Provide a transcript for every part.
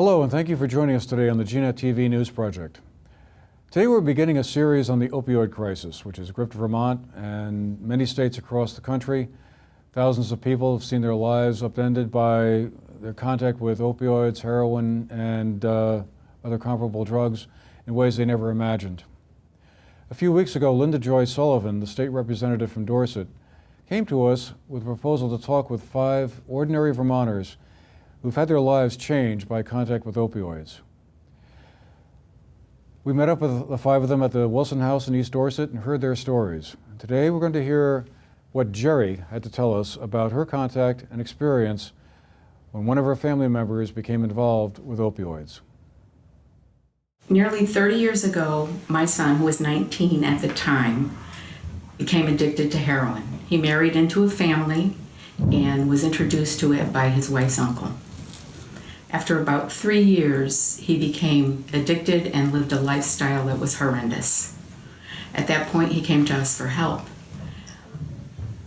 Hello, and thank you for joining us today on the GNet TV News Project. Today we're beginning a series on the opioid crisis, which has gripped Vermont and many states across the country. Thousands of people have seen their lives upended by their contact with opioids, heroin, and other comparable drugs in ways they never imagined. A few weeks ago, Linda Joy Sullivan, the state representative from Dorset, came to us with a proposal to talk with 5 ordinary Vermonters who've had their lives changed by contact with opioids. We met up with the 5 of them at the Wilson House in East Dorset and heard their stories. Today we're going to hear what Geri had to tell us about her contact and experience when one of her family members became involved with opioids. Nearly 30 years ago, my son, who was 19 at the time, became addicted to heroin. He married into a family and was introduced to it by his wife's uncle. After about 3 years, he became addicted and lived a lifestyle that was horrendous. At that point, he came to us for help.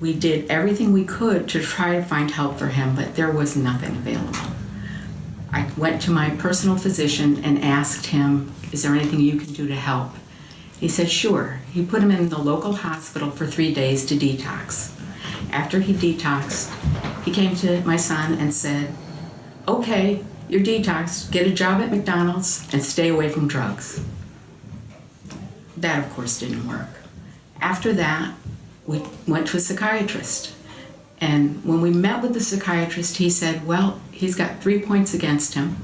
We did everything we could to try to find help for him, but there was nothing available. I went to my personal physician and asked him, "Is there anything you can do to help?" He said, "Sure." He put him in the local hospital for 3 days to detox. After he detoxed, he came to my son and said, "Okay, you're detoxed, get a job at McDonald's and stay away from drugs." That, of course, didn't work. After that, we went to a psychiatrist. And when we met with the psychiatrist, he said, well, he's got 3 points against him,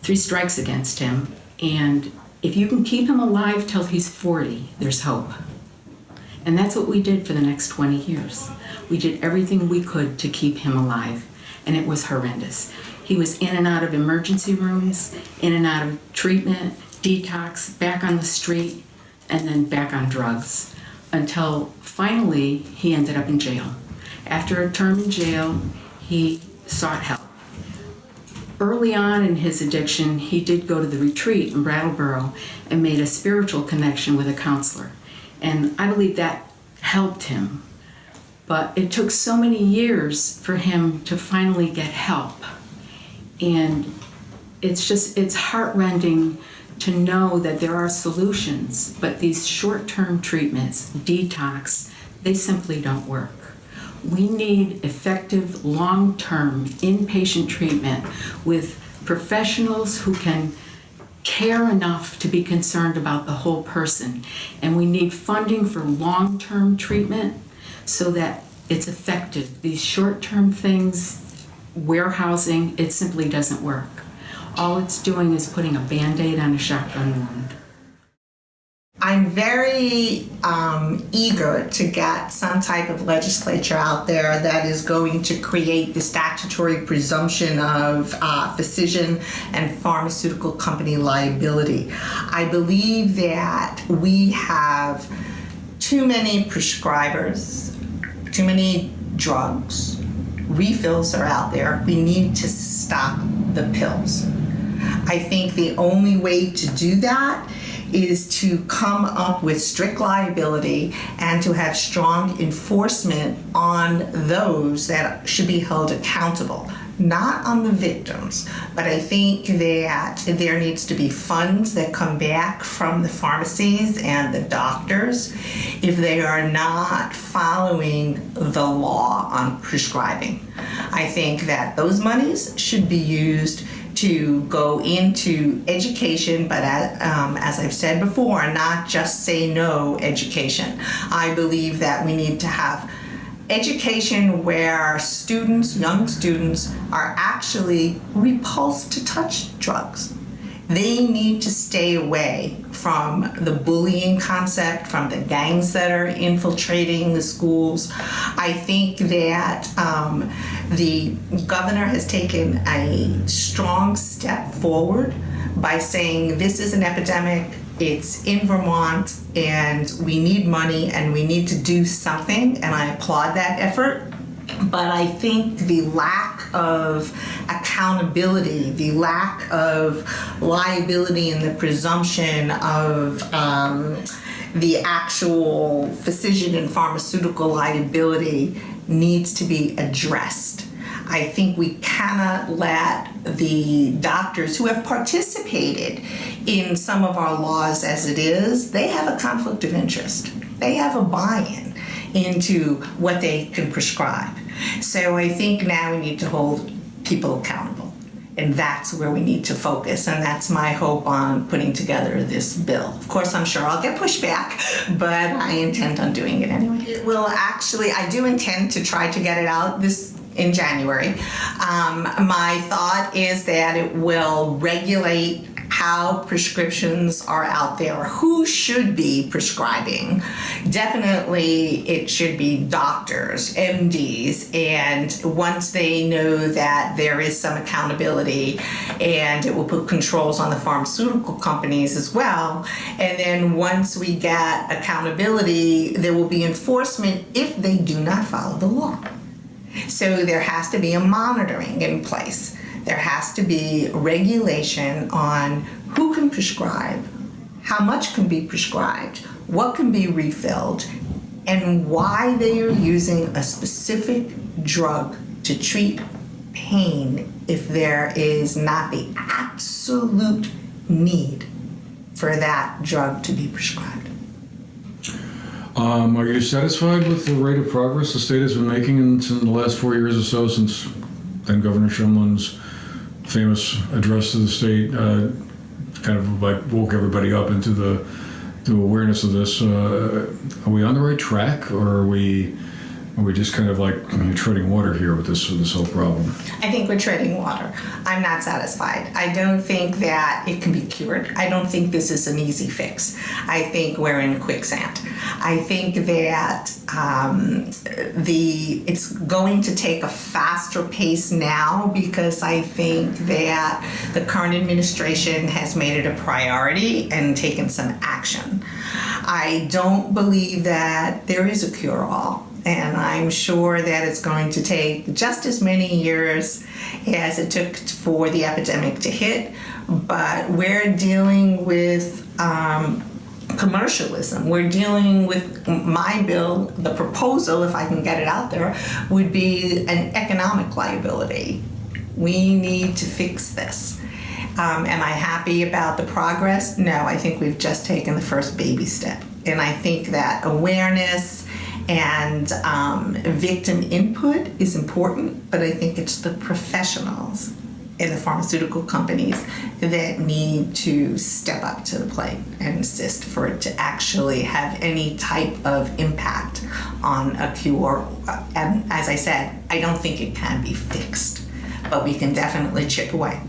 3 strikes against him, and if you can keep him alive till he's 40, there's hope. And that's what we did for the next 20 years. We did everything we could to keep him alive, and it was horrendous. He was in and out of emergency rooms, in and out of treatment, detox, back on the street, and then back on drugs, until finally he ended up in jail. After a term in jail, he sought help. Early on in his addiction, he did go to the retreat in Brattleboro and made a spiritual connection with a counselor. And I believe that helped him. But it took so many years for him to finally get help. And it's heart-rending to know that there are solutions, but these short-term treatments, detox, they simply don't work. We need effective, long-term, inpatient treatment with professionals who can care enough to be concerned about the whole person. And we need funding for long-term treatment so that it's effective. These short-term things, warehousing, it simply doesn't work. All it's doing is putting a Band-Aid on a shotgun wound. I'm very eager to get some type of legislature out there that is going to create the statutory presumption of physician and pharmaceutical company liability. I believe that we have too many prescribers, too many drugs, refills are out there. We need to stop the pills. I think the only way to do that is to come up with strict liability and to have strong enforcement on those that should be held accountable, not on the victims. But I think that there needs to be funds that come back from the pharmacies and the doctors if they are not following the law on prescribing. I think that those monies should be used to go into education, but as I've said before, not just say no education. I believe that we need to have education where students, young students, are actually repulsed to touch drugs. They need to stay away from the bullying concept, from the gangs that are infiltrating the schools. I think that the governor has taken a strong step forward by saying this is an epidemic, it's in Vermont, and we need money and we need to do something, and I applaud that effort. But I think the lack of accountability, the lack of liability and the presumption of the actual physician and pharmaceutical liability needs to be addressed. I think we cannot let the doctors who have participated in some of our laws as it is, they have a conflict of interest. They have a buy-in into what they can prescribe. So I think now we need to hold people accountable. And that's where we need to focus, and that's my hope on putting together this bill. Of course, I'm sure I'll get pushback, but I intend on doing it anyway. It will actually, I do intend to try to get it out in January. My thought is that it will regulate how prescriptions are out there, who should be prescribing. Definitely it should be doctors, MDs, and once they know that there is some accountability, and it will put controls on the pharmaceutical companies as well. And then once we get accountability, there will be enforcement if they do not follow the law. So there has to be a monitoring in place. There has to be regulation on who can prescribe, how much can be prescribed, what can be refilled, and why they are using a specific drug to treat pain if there is not the absolute need for that drug to be prescribed. Are you satisfied with the rate of progress the state has been making in the last 4 years or so since then Governor Shumlin's famous address to the state kind of like woke everybody up into awareness of this? Are we on the right track, or are we just kind of like treading water here with this whole problem? I think we're treading water. I'm not satisfied. I don't think that it can be cured. I don't think this is an easy fix. I think we're in quicksand. I think that it's going to take a faster pace now, because I think that the current administration has made it a priority and taken some action. I don't believe that there is a cure-all. And I'm sure that it's going to take just as many years as it took for the epidemic to hit. But we're dealing with commercialism. We're dealing with my bill, the proposal, if I can get it out there, would be an economic liability. We need to fix this. Am I happy about the progress? No, I think we've just taken the first baby step. And I think that awareness and victim input is important, but I think it's the professionals in the pharmaceutical companies that need to step up to the plate and assist for it to actually have any type of impact on a cure. And as I said, I don't think it can be fixed, but we can definitely chip away.